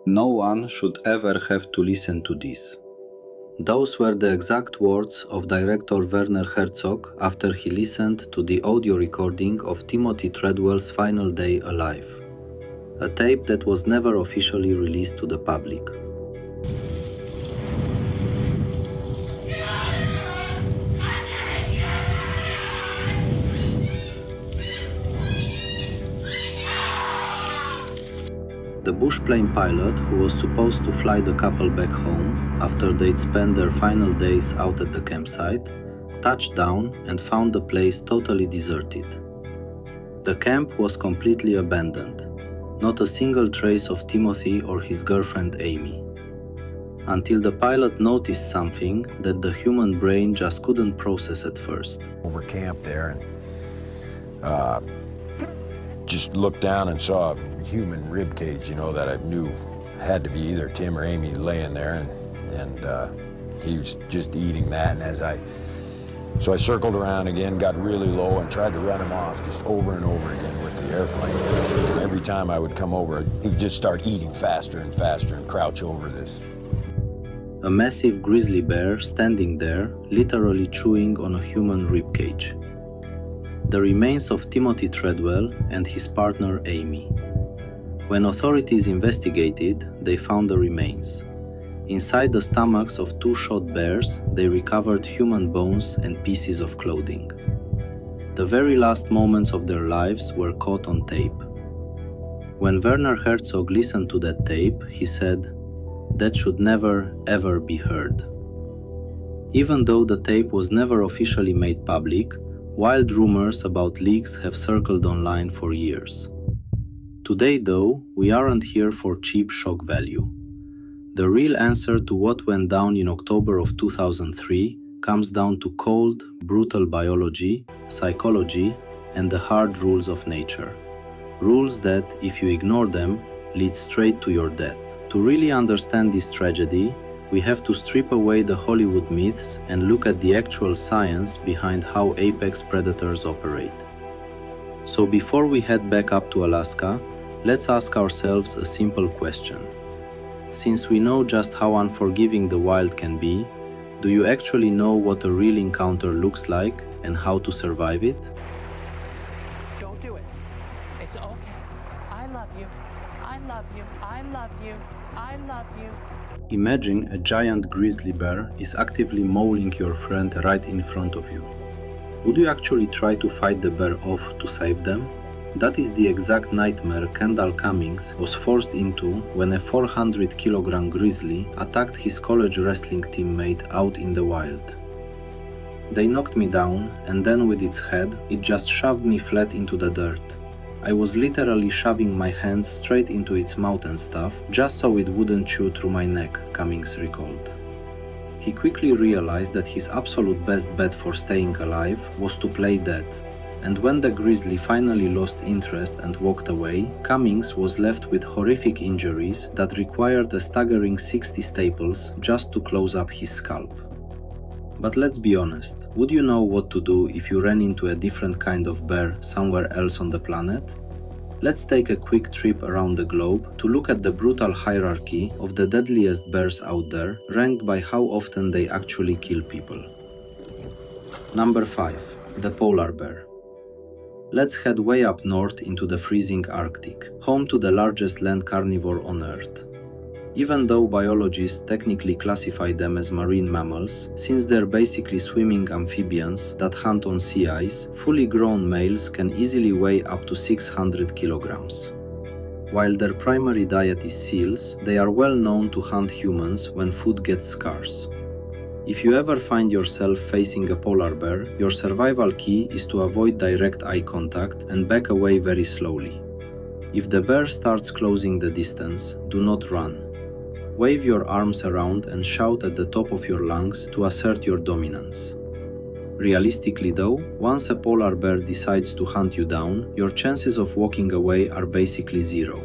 No one should ever have to listen to this. Those were the exact words of director Werner Herzog after he listened to the audio recording of Timothy Treadwell's final day alive, a tape that was never officially released to the public. The bushplane pilot, who was supposed to fly the couple back home after they'd spent their final days out at the campsite, touched down and found the place totally deserted. The camp was completely abandoned, not a single trace of Timothy or his girlfriend Amy. Until the pilot noticed something that the human brain just couldn't process at first. Over camp there and just looked down and saw a human rib cage, that I knew had to be either Tim or Amy laying there, and he was just eating that. And so I circled around again, got really low, and tried to run him off just over and over again with the airplane. And every time I would come over, he'd just start eating faster and faster and crouch over this. A massive grizzly bear standing there, literally chewing on a human rib cage. The remains of Timothy Treadwell and his partner Amy. When authorities investigated, they found the remains. Inside the stomachs of two shot bears, they recovered human bones and pieces of clothing. The very last moments of their lives were caught on tape. When Werner Herzog listened to that tape, he said, "That should never, ever be heard." Even though the tape was never officially made public, wild rumors about leaks have circled online for years. Today, though, we aren't here for cheap shock value. The real answer to what went down in October of 2003 comes down to cold, brutal biology, psychology, and the hard rules of nature. Rules that, if you ignore them, lead straight to your death. To really understand this tragedy, we have to strip away the Hollywood myths and look at the actual science behind how apex predators operate. So before we head back up to Alaska, let's ask ourselves a simple question. Since we know just how unforgiving the wild can be, do you actually know what a real encounter looks like and how to survive it? Don't do it. It's okay. I love you. I love you. I love you. I love you. Imagine a giant grizzly bear is actively mauling your friend right in front of you. Would you actually try to fight the bear off to save them? That is the exact nightmare Kendall Cummings was forced into when a 400-kilogram grizzly attacked his college wrestling teammate out in the wild. They knocked me down, and then with its head, it just shoved me flat into the dirt. I was literally shoving my hands straight into its mouth and stuff, just so it wouldn't chew through my neck, Cummings recalled. He quickly realized that his absolute best bet for staying alive was to play dead. And when the grizzly finally lost interest and walked away, Cummings was left with horrific injuries that required a staggering 60 staples just to close up his scalp. But let's be honest, would you know what to do if you ran into a different kind of bear somewhere else on the planet? Let's take a quick trip around the globe to look at the brutal hierarchy of the deadliest bears out there, ranked by how often they actually kill people. Number 5. The polar bear. Let's head way up north into the freezing Arctic, home to the largest land carnivore on Earth. Even though biologists technically classify them as marine mammals, since they're basically swimming amphibians that hunt on sea ice, fully grown males can easily weigh up to 600 kilograms. While their primary diet is seals, they are well known to hunt humans when food gets scarce. If you ever find yourself facing a polar bear, your survival key is to avoid direct eye contact and back away very slowly. If the bear starts closing the distance, do not run. Wave your arms around and shout at the top of your lungs to assert your dominance. Realistically though, once a polar bear decides to hunt you down, your chances of walking away are basically zero.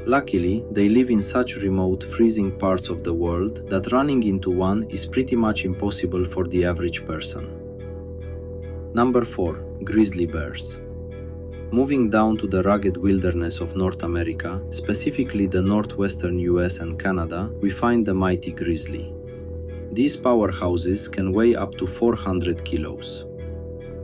Luckily, they live in such remote, freezing parts of the world that running into one is pretty much impossible for the average person. Number 4. Grizzly bears. Moving down to the rugged wilderness of North America, specifically the northwestern US and Canada, we find the mighty grizzly. These powerhouses can weigh up to 400 kilos.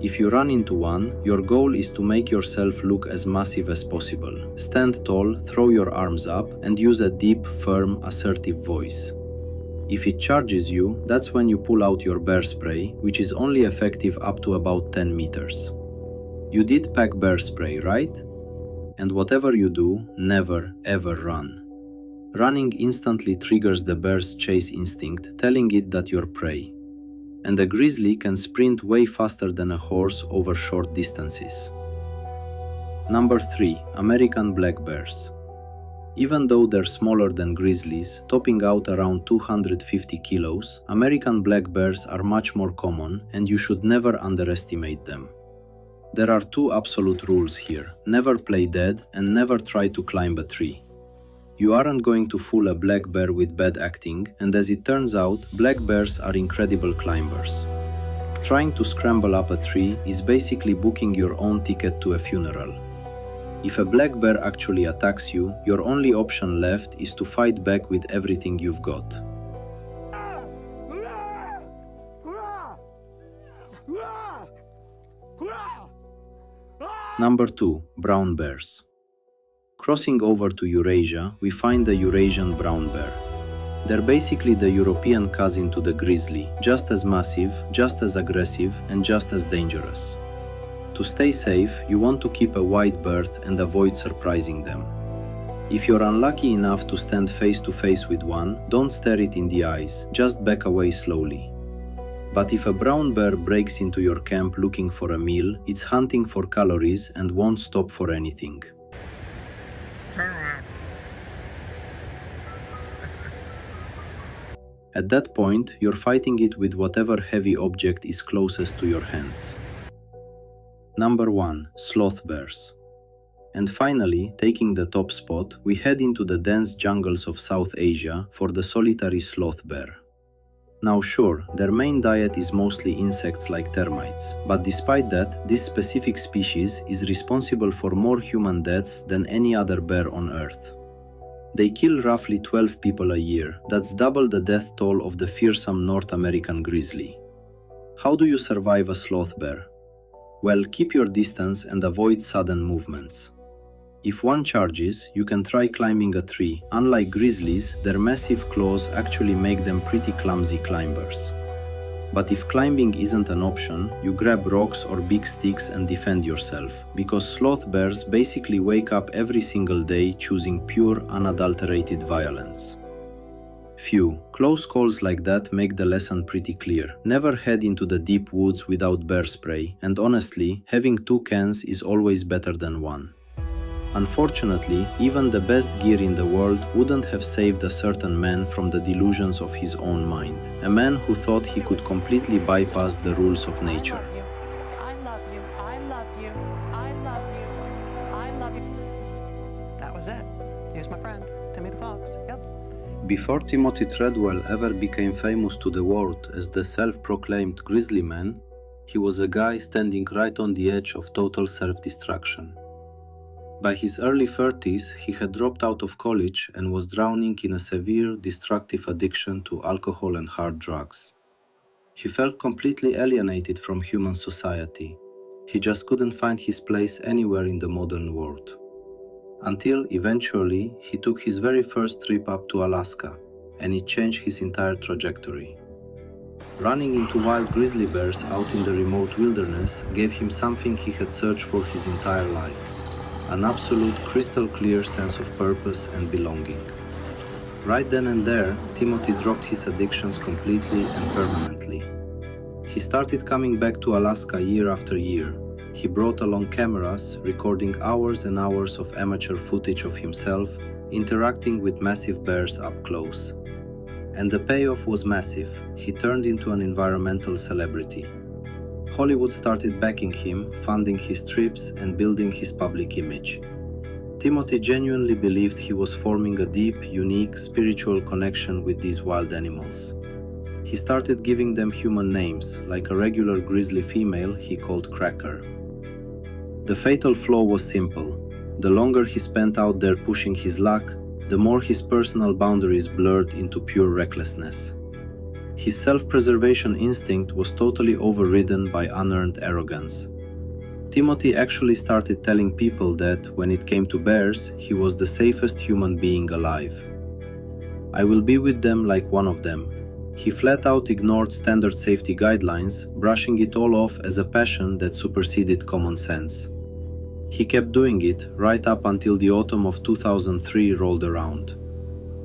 If you run into one, your goal is to make yourself look as massive as possible. Stand tall, throw your arms up, and use a deep, firm, assertive voice. If it charges you, that's when you pull out your bear spray, which is only effective up to about 10 meters. You did pack bear spray, right? And whatever you do, never ever run. Running instantly triggers the bear's chase instinct, telling it that you're prey. And a grizzly can sprint way faster than a horse over short distances. Number 3. American black bears. Even though they're smaller than grizzlies, topping out around 250 kilos, American black bears are much more common and you should never underestimate them. There are 2 absolute rules here: never play dead and never try to climb a tree. You aren't going to fool a black bear with bad acting, and as it turns out, black bears are incredible climbers. Trying to scramble up a tree is basically booking your own ticket to a funeral. If a black bear actually attacks you, your only option left is to fight back with everything you've got. Number 2. Brown bears. Crossing over to Eurasia, we find the Eurasian brown bear. They're basically the European cousin to the grizzly, just as massive, just as aggressive, and just as dangerous. To stay safe, you want to keep a wide berth and avoid surprising them. If you're unlucky enough to stand face to face with one, don't stare it in the eyes, just back away slowly. But if a brown bear breaks into your camp looking for a meal, it's hunting for calories and won't stop for anything. Turn around. At that point, you're fighting it with whatever heavy object is closest to your hands. Number 1. Sloth bears. And finally, taking the top spot, we head into the dense jungles of South Asia for the solitary sloth bear. Now sure, their main diet is mostly insects like termites, but despite that, this specific species is responsible for more human deaths than any other bear on Earth. They kill roughly 12 people a year, that's double the death toll of the fearsome North American grizzly. How do you survive a sloth bear? Well, keep your distance and avoid sudden movements. If one charges, you can try climbing a tree. Unlike grizzlies, their massive claws actually make them pretty clumsy climbers. But if climbing isn't an option, you grab rocks or big sticks and defend yourself, because sloth bears basically wake up every single day choosing pure, unadulterated violence. Phew, close calls like that make the lesson pretty clear. Never head into the deep woods without bear spray, and honestly, having 2 cans is always better than 1. Unfortunately, even the best gear in the world wouldn't have saved a certain man from the delusions of his own mind. A man who thought he could completely bypass the rules of nature. I love you. I love you. I love you. I love you. That was it. Here's my friend, Timmy the Fox. Yep. Before Timothy Treadwell ever became famous to the world as the self-proclaimed Grizzly Man, he was a guy standing right on the edge of total self-destruction. By his early 30s, he had dropped out of college and was drowning in a severe, destructive addiction to alcohol and hard drugs. He felt completely alienated from human society. He just couldn't find his place anywhere in the modern world. Until, eventually, he took his very first trip up to Alaska, and it changed his entire trajectory. Running into wild grizzly bears out in the remote wilderness gave him something he had searched for his entire life. An absolute crystal clear sense of purpose and belonging. Right then and there, Timothy dropped his addictions completely and permanently. He started coming back to Alaska year after year. He brought along cameras, recording hours and hours of amateur footage of himself, interacting with massive bears up close. And the payoff was massive. He turned into an environmental celebrity. Hollywood started backing him, funding his trips, and building his public image. Timothy genuinely believed he was forming a deep, unique, spiritual connection with these wild animals. He started giving them human names, like a regular grizzly female he called Cracker. The fatal flaw was simple. The longer he spent out there pushing his luck, the more his personal boundaries blurred into pure recklessness. His self-preservation instinct was totally overridden by unearned arrogance. Timothy actually started telling people that, when it came to bears, he was the safest human being alive. "I will be with them like one of them." He flat out ignored standard safety guidelines, brushing it all off as a passion that superseded common sense. He kept doing it right up until the autumn of 2003 rolled around.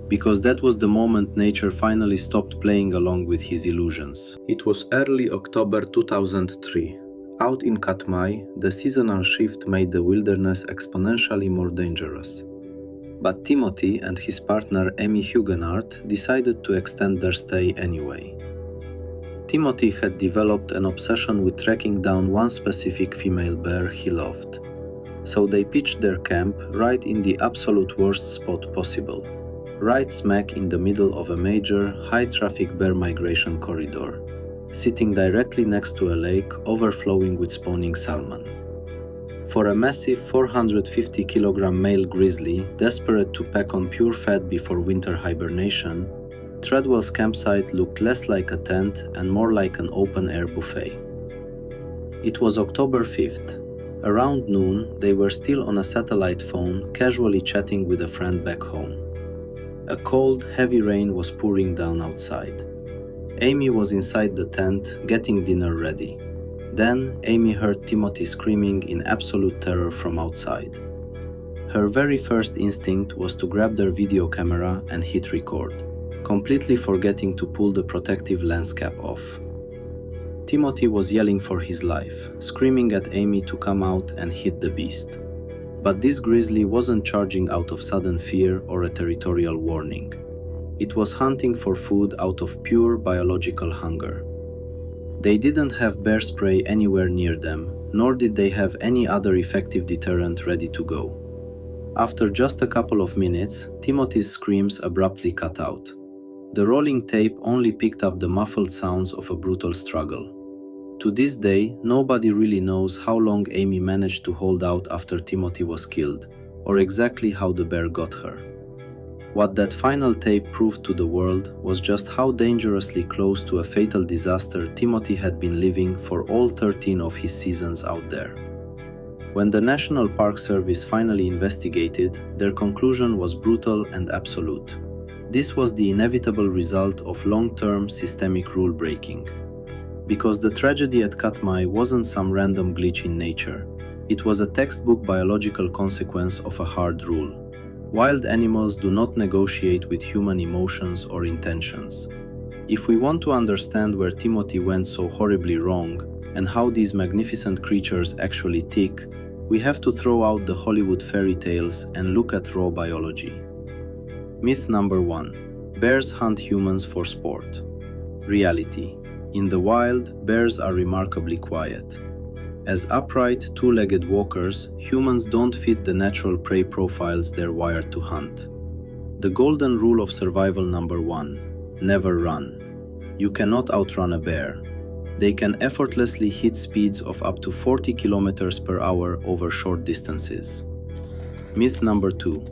Because that was the moment nature finally stopped playing along with his illusions. It was early October 2003. Out in Katmai, the seasonal shift made the wilderness exponentially more dangerous. But Timothy and his partner Amy Huguenot decided to extend their stay anyway. Timothy had developed an obsession with tracking down one specific female bear he loved. So they pitched their camp right in the absolute worst spot possible, right smack in the middle of a major, high-traffic bear migration corridor, sitting directly next to a lake overflowing with spawning salmon. For a massive 450-kilogram male grizzly desperate to pack on pure fat before winter hibernation, Treadwell's campsite looked less like a tent and more like an open-air buffet. It was October 5th. Around noon, they were still on a satellite phone, casually chatting with a friend back home. A cold, heavy rain was pouring down outside. Amy was inside the tent, getting dinner ready. Then, Amy heard Timothy screaming in absolute terror from outside. Her very first instinct was to grab their video camera and hit record, completely forgetting to pull the protective lens cap off. Timothy was yelling for his life, screaming at Amy to come out and hit the beast. But this grizzly wasn't charging out of sudden fear or a territorial warning. It was hunting for food out of pure biological hunger. They didn't have bear spray anywhere near them, nor did they have any other effective deterrent ready to go. After just a couple of minutes, Timothy's screams abruptly cut out. The rolling tape only picked up the muffled sounds of a brutal struggle. To this day, nobody really knows how long Amy managed to hold out after Timothy was killed, or exactly how the bear got her. What that final tape proved to the world was just how dangerously close to a fatal disaster Timothy had been living for all 13 of his seasons out there. When the National Park Service finally investigated, their conclusion was brutal and absolute. This was the inevitable result of long-term systemic rule-breaking. Because the tragedy at Katmai wasn't some random glitch in nature, it was a textbook biological consequence of a hard rule. Wild animals do not negotiate with human emotions or intentions. If we want to understand where Timothy went so horribly wrong and how these magnificent creatures actually tick, we have to throw out the Hollywood fairy tales and look at raw biology. Myth number 1. Bears hunt humans for sport. Reality. In the wild, bears are remarkably quiet. As upright, two-legged walkers, humans don't fit the natural prey profiles they're wired to hunt. The golden rule of survival number 1. Never run. You cannot outrun a bear. They can effortlessly hit speeds of up to 40 kilometers per hour over short distances. Myth number 2.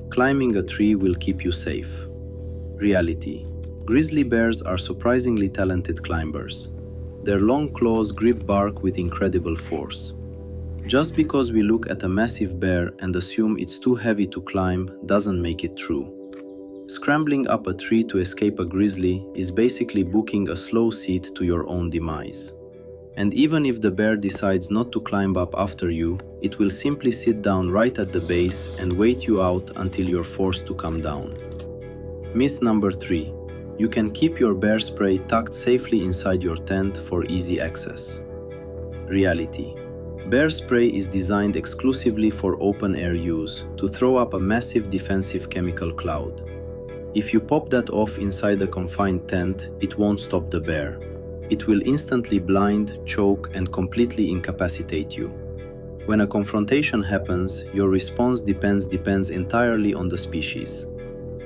Climbing a tree will keep you safe. Reality. Grizzly bears are surprisingly talented climbers. Their long claws grip bark with incredible force. Just because we look at a massive bear and assume it's too heavy to climb doesn't make it true. Scrambling up a tree to escape a grizzly is basically booking a slow seat to your own demise. And even if the bear decides not to climb up after you, it will simply sit down right at the base and wait you out until you're forced to come down. Myth number 3. You can keep your bear spray tucked safely inside your tent for easy access. Reality. Bear spray is designed exclusively for open-air use to throw up a massive defensive chemical cloud. If you pop that off inside a confined tent, it won't stop the bear. It will instantly blind, choke, and completely incapacitate you. When a confrontation happens, your response depends entirely on the species.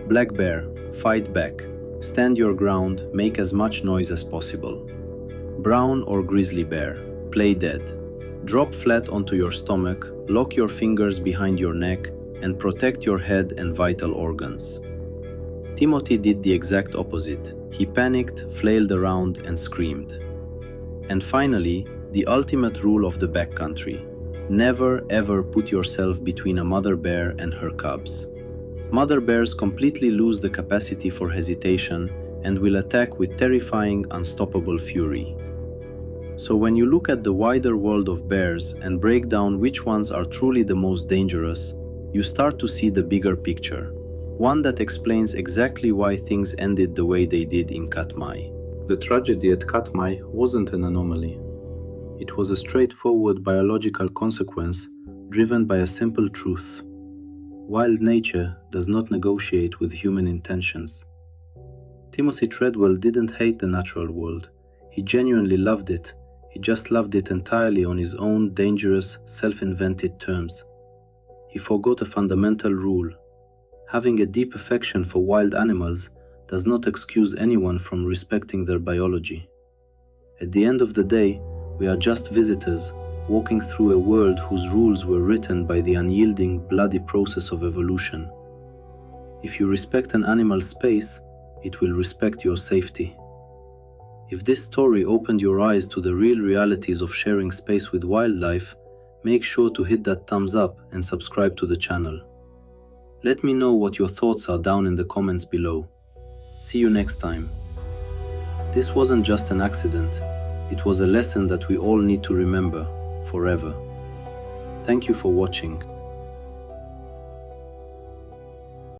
Black bear, fight back. Stand your ground, make as much noise as possible. Brown or grizzly bear, play dead. Drop flat onto your stomach, lock your fingers behind your neck, and protect your head and vital organs. Timothy did the exact opposite. He panicked, flailed around, and screamed. And finally, the ultimate rule of the backcountry. Never ever put yourself between a mother bear and her cubs. Mother bears completely lose the capacity for hesitation and will attack with terrifying, unstoppable fury. So when you look at the wider world of bears and break down which ones are truly the most dangerous, you start to see the bigger picture. One that explains exactly why things ended the way they did in Katmai. The tragedy at Katmai wasn't an anomaly. It was a straightforward biological consequence driven by a simple truth. Wild nature does not negotiate with human intentions. Timothy Treadwell didn't hate the natural world. He genuinely loved it. He just loved it entirely on his own dangerous, self-invented terms. He forgot a fundamental rule. Having a deep affection for wild animals does not excuse anyone from respecting their biology. At the end of the day, we are just visitors, walking through a world whose rules were written by the unyielding, bloody process of evolution. If you respect an animal's space, it will respect your safety. If this story opened your eyes to the real realities of sharing space with wildlife, make sure to hit that thumbs up and subscribe to the channel. Let me know what your thoughts are down in the comments below. See you next time. This wasn't just an accident. It was a lesson that we all need to remember forever. Thank you for watching.